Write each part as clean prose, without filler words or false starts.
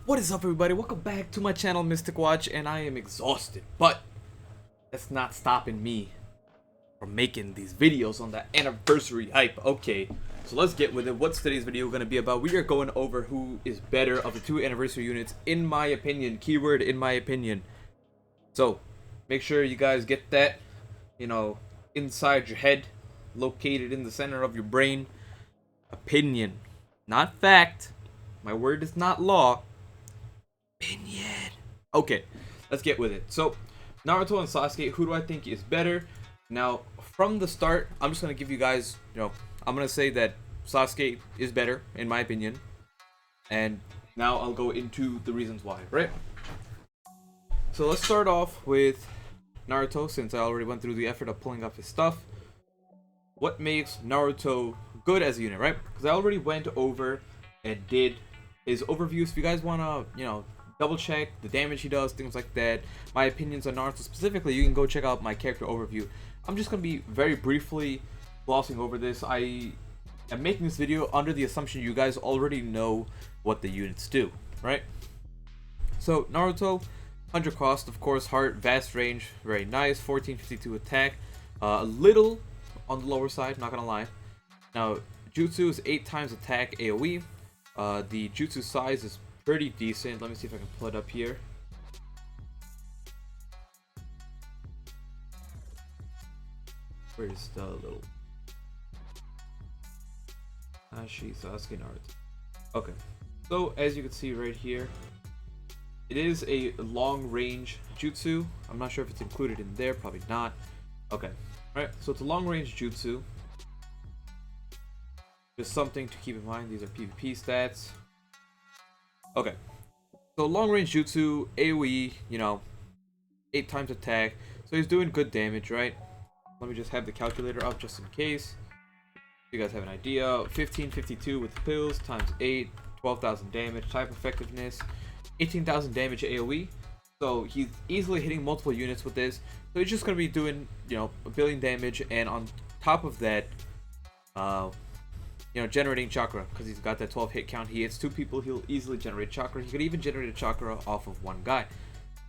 What is up, everybody? Welcome back to my channel, Mystic Watch, and I am exhausted, but that's not stopping me from making these videos on the anniversary hype. Okay, so let's get with it. What's today's video going to be about? We are going over who is better of the two anniversary units, in my opinion. Keyword, in my opinion. So, make sure you guys get that, inside your head, located in the center of your brain. Opinion, not fact. My word is not law. Opinion. Okay, let's get with it. So, Naruto and Sasuke, who do I think is better? Now, from the start, I'm just going to give you guys, I'm going to say that Sasuke is better, in my opinion. And now I'll go into the reasons why, right? So, let's start off with Naruto, since I already went through the effort of pulling up his stuff. What makes Naruto good as a unit, right? Because I already went over and did his overview. So if you guys want to, double check the damage he does, things like that, my opinions on Naruto specifically, you can go check out my character overview. I'm just going to be very briefly glossing over this. I am making this video under the assumption you guys already know what the units do, right? So Naruto, 100 cost, of course, heart, vast range, very nice, 1452 attack, a little on the lower side, not gonna lie. Now, jutsu is 8 times attack AoE. The jutsu size is pretty decent. Let me see if I can pull it up here. Where's the little Sasuke Naruto? Okay, so as you can see right here, it is a long range jutsu. I'm not sure if it's included in there, probably not. Okay, alright, so it's a long range jutsu. Just something to keep in mind. These are PvP stats. Okay, so long range jutsu, AoE, 8 times attack. So he's doing good damage, right? Let me just have the calculator up just in case. You guys have an idea. 1552 with pills times 8, 12,000 damage. Type effectiveness, 18,000 damage AoE. So he's easily hitting multiple units with this. So he's just going to be doing, a billion damage, and on top of that, generating chakra, because he's got that 12 hit count. He hits 2 people, he'll easily generate chakra. He could even generate a chakra off of 1 guy.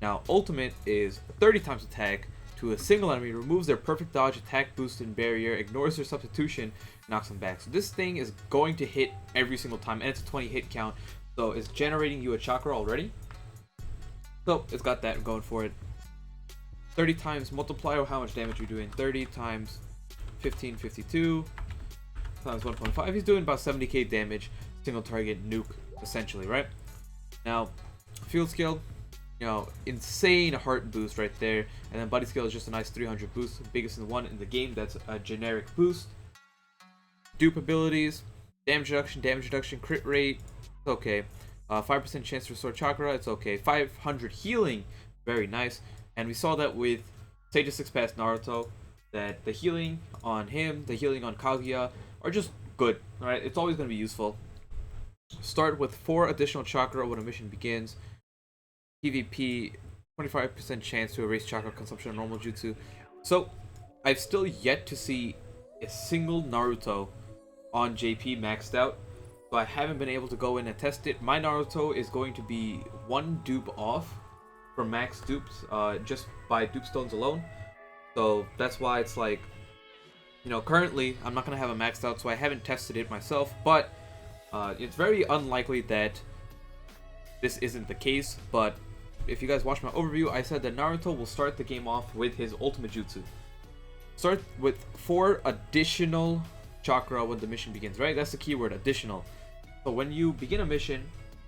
Now, ultimate is 30 times attack to a single enemy, removes their perfect dodge, attack, boost, and barrier, ignores their substitution, knocks them back. So this thing is going to hit every single time, and it's a 20 hit count, so it's generating you a chakra already. So it's got that going for it. 30 times multiplier, how much damage you're doing? 30 times 1552 times 1.5. He's doing about 70k damage, single target nuke, essentially, right? Now, field skill, insane heart boost right there, and then body skill is just a nice 300 boost, biggest in the one in the game. That's a generic boost. Dupe abilities, damage reduction, crit rate, it's okay. 5% chance to restore chakra, it's okay. 500 healing, very nice. And we saw that with Sage of Six Paths Naruto, that the healing on him, the healing on Kaguya are just good. Alright, it's always going to be useful. Start with 4 additional chakra when a mission begins. PvP, 25% chance to erase chakra consumption on normal jutsu. So, I've still yet to see a single Naruto on JP maxed out. So I haven't been able to go in and test it. My Naruto is going to be 1 dupe off from max dupes, just by dupe stones alone. So that's why it's like, currently I'm not going to have a maxed out, so I haven't tested it myself, but it's very unlikely that this isn't the case. But if you guys watch my overview, I said that Naruto will start the game off with his ultimate jutsu. Start with 4 additional chakra when the mission begins, right? That's the keyword, additional. So when you begin a mission,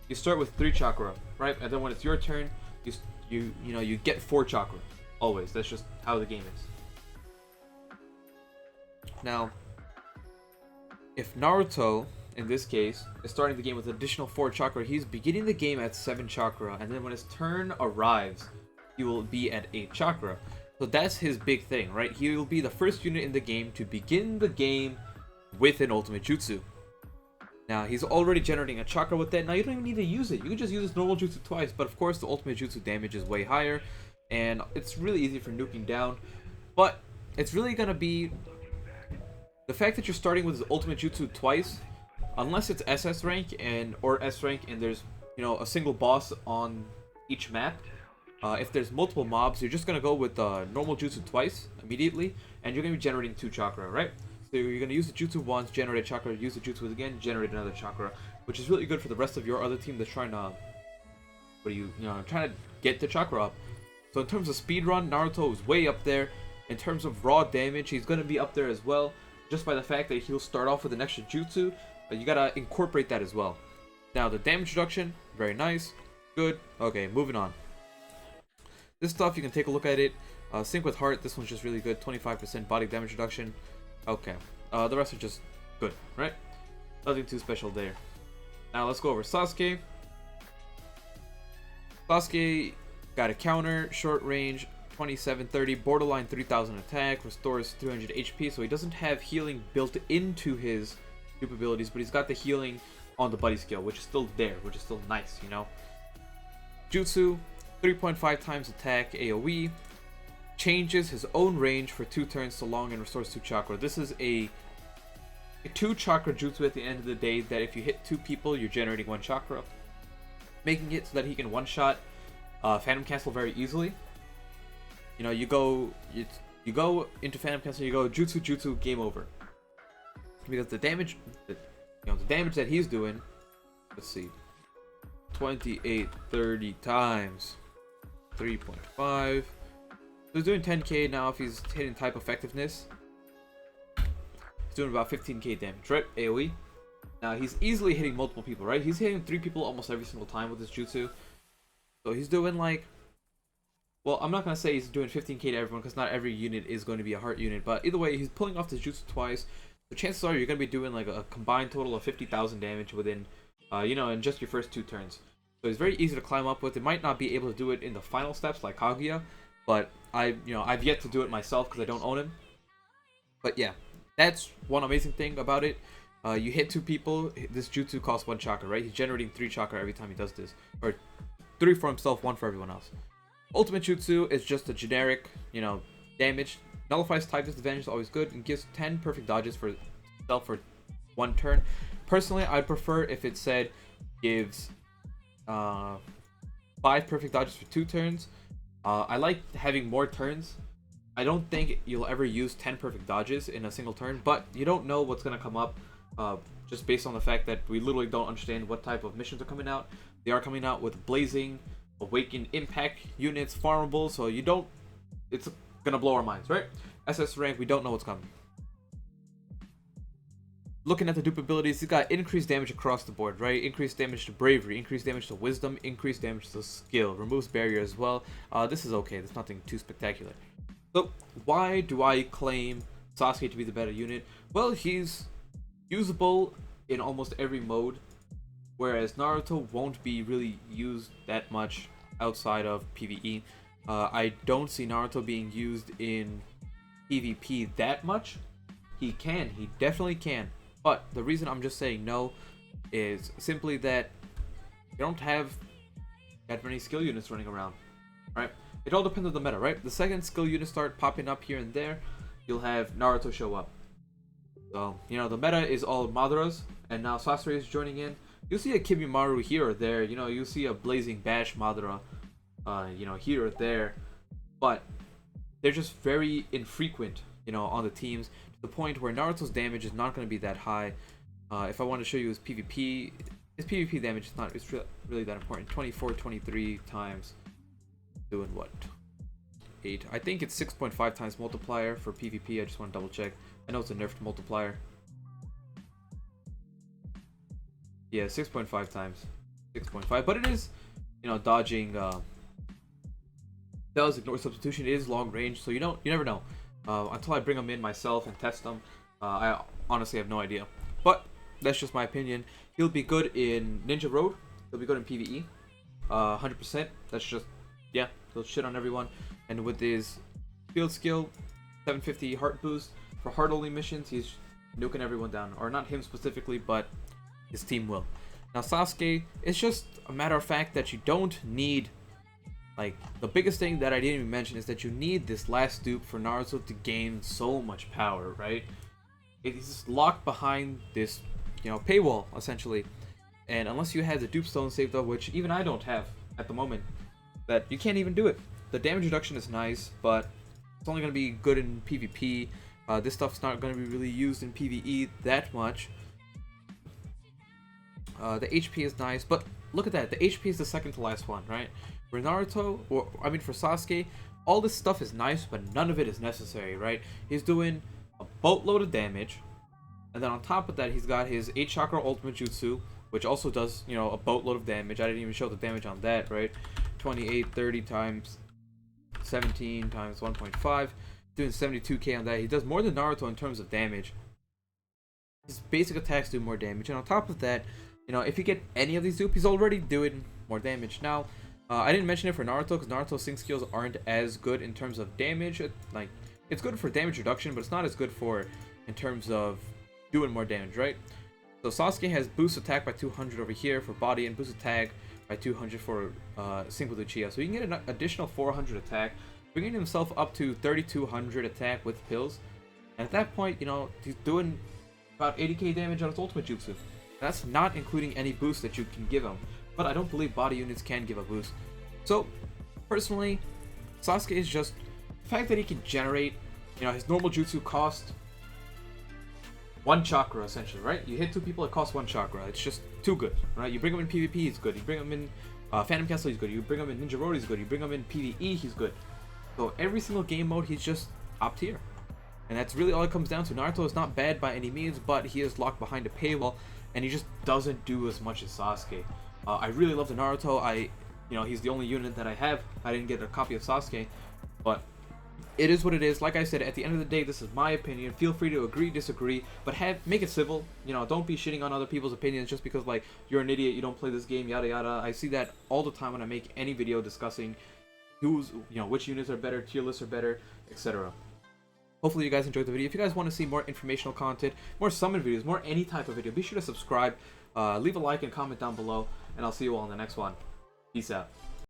you start with 3 chakra, right? And then when it's your turn, you get 4 chakra. Always. That's just how the game is. Now, if Naruto, in this case, is starting the game with additional 4 chakra, he's beginning the game at 7 chakra, and then when his turn arrives, he will be at 8 chakra. So that's his big thing, right? He will be the first unit in the game to begin the game with an ultimate jutsu. Now, he's already generating a chakra with that. Now, you don't even need to use it. You can just use his normal jutsu twice, but of course, the ultimate jutsu damage is way higher, and it's really easy for nuking down. But it's really going to be the fact that you're starting with his ultimate jutsu twice, unless it's SS rank or S rank and there's a single boss on each map. If there's multiple mobs, you're just gonna go with normal jutsu twice immediately, and you're gonna be generating 2 chakra, right? So you're gonna use the jutsu once, generate chakra, use the jutsu again, generate another chakra, which is really good for the rest of your other team that's trying to, trying to get the chakra up. So in terms of speedrun, Naruto is way up there. In terms of raw damage, he's gonna be up there as well, just by the fact that he'll start off with an extra jutsu. You gotta incorporate that as well. Now the damage reduction, very nice, good. Okay, moving on. This stuff, you can take a look at it. Sync with heart, this one's just really good. 25% body damage reduction. Okay. The rest are just good, right? Nothing too special there. Now let's go over Sasuke. Sasuke got a counter, short range, 2730, borderline 3000 attack, restores 300 HP. So he doesn't have healing built into his dupe abilities, but he's got the healing on the buddy skill, which is still there, which is still nice, Jutsu, 3.5 times attack AoE, changes his own range for 2 turns so long and restores 2 chakra. This is a 2 chakra jutsu at the end of the day that if you hit 2 people, you're generating 1 chakra, making it so that he can one-shot Phantom Cancel very easily. You go into Phantom Cancel, you go jutsu, game over. Because the damage, the damage that he's doing, let's see, 2830 times 3.5. So he's doing 10k now. If he's hitting type effectiveness, he's doing about 15k damage, right? AoE. Now he's easily hitting multiple people, right? He's hitting 3 people almost every single time with his jutsu. So he's doing well, I'm not gonna say he's doing 15k to everyone because not every unit is going to be a heart unit. But either way, he's pulling off this jutsu twice. So chances are you're gonna be doing a combined total of 50,000 damage within, in just your first 2 turns. So it's very easy to climb up with. It might not be able to do it in the final steps like Kaguya, but I've yet to do it myself because I don't own him. But yeah, that's one amazing thing about it. You hit 2 people, this jutsu costs 1 chakra, right? He's generating 3 chakra every time he does this, or 3 for himself, 1 for everyone else. Ultimate jutsu is just a generic, damage. Nullifies type disadvantage, always good, and gives 10 perfect dodges for itself for 1 turn. Personally, I'd prefer if it said gives 5 perfect dodges for 2 turns. I like having more turns. I don't think you'll ever use 10 perfect dodges in a single turn, but you don't know what's going to come up just based on the fact that we literally don't understand what type of missions are coming out. They are coming out with blazing, awakened impact units, farmable, so it's going to blow our minds, right? SS rank, we don't know what's coming. Looking at the dupe abilities, he's got increased damage across the board, right? Increased damage to bravery, increased damage to wisdom, increased damage to skill, removes barrier as well. This is okay, there's nothing too spectacular. So, why do I claim Sasuke to be the better unit? Well, he's usable in almost every mode, whereas Naruto won't be really used that much outside of PvE. I don't see Naruto being used in PvP that much. He definitely can. But the reason I'm just saying no is simply that you don't have that many skill units running around, right? It all depends on the meta, right? The second skill units start popping up here and there, you'll have Naruto show up. So, the meta is all Maduras, and now Sasori is joining in. You'll see a Kibimaru here or there, you'll see a Blazing Bash Madara, here or there. But they're just very infrequent, on the teams, to the point where Naruto's damage is not going to be that high. If I want to show you his PvP damage it's really that important. 23 times, doing what? 8. I think it's 6.5 times multiplier for PvP. I just want to double check. I know it's a nerfed multiplier. Yeah, 6.5 times. 6.5, but it is, dodging. Does ignore substitution. It is long range, so you never know. Until I bring them in myself and test them, I honestly have no idea. But that's just my opinion. He'll be good in Ninja Road. He'll be good in PvE. 100%. That's just, yeah, he'll shit on everyone. And with his field skill, 750 heart boost for heart only missions, he's nuking everyone down. Or not him specifically, but his team will. Now Sasuke, it's just a matter of fact that you don't need, the biggest thing that I didn't even mention is that you need this last dupe for Naruto to gain so much power, right? He's locked behind this, paywall, essentially. And unless you have the dupe stone saved up, which even I don't have at the moment, that you can't even do it. The damage reduction is nice, but it's only going to be good in PvP. This stuff's not going to be really used in PvE that much. The HP is nice, but look at that. The HP is the second to last one, right? For Naruto, or I mean for Sasuke, all this stuff is nice, but none of it is necessary, right? He's doing a boatload of damage, and then on top of that, he's got his 8 chakra ultimate jutsu, which also does, you know, a boatload of damage. I didn't even show the damage on that, right? 28, 30 times 17 times 1.5, doing 72k on that. He does more than Naruto in terms of damage. His basic attacks do more damage, and on top of that, you know, if you get any of these dupe, he's already doing more damage. Now, I didn't mention it for Naruto because Naruto's sync skills aren't as good in terms of damage. It's good for damage reduction, but it's not as good for in terms of doing more damage, right? So Sasuke has boost attack by 200 over here for body, and boost attack by 200 for sync with Uchiha. So he can get an additional 400 attack, bringing himself up to 3200 attack with pills. And at that point, you know, he's doing about 80k damage on his ultimate jutsu. That's not including any boost that you can give him. But I don't believe body units can give a boost. So, personally, Sasuke is just the fact that he can generate, you know, his normal jutsu cost 1 chakra, essentially, right? You hit 2 people, it costs 1 chakra. It's just too good, right? You bring him in PvP, he's good. You bring him in Phantom Castle, he's good. You bring him in Ninja Road, he's good. You bring him in PvE, he's good. So every single game mode, he's just top tier. And that's really all it comes down to. Naruto is not bad by any means, but he is locked behind a paywall, and he just doesn't do as much as Sasuke. I really love the Naruto. You know, he's the only unit that I have. I didn't get a copy of Sasuke, but it is what it is. Like I said, at the end of the day, this is my opinion. Feel free to agree, disagree, but make it civil. You know, don't be shitting on other people's opinions just because, like, you're an idiot, you don't play this game, yada yada. I see that all the time when I make any video discussing which units are better, tier lists are better, etc. Hopefully you guys enjoyed the video. If you guys want to see more informational content, more summon videos, more any type of video, be sure to subscribe, leave a like and comment down below, and I'll see you all in the next one. Peace out.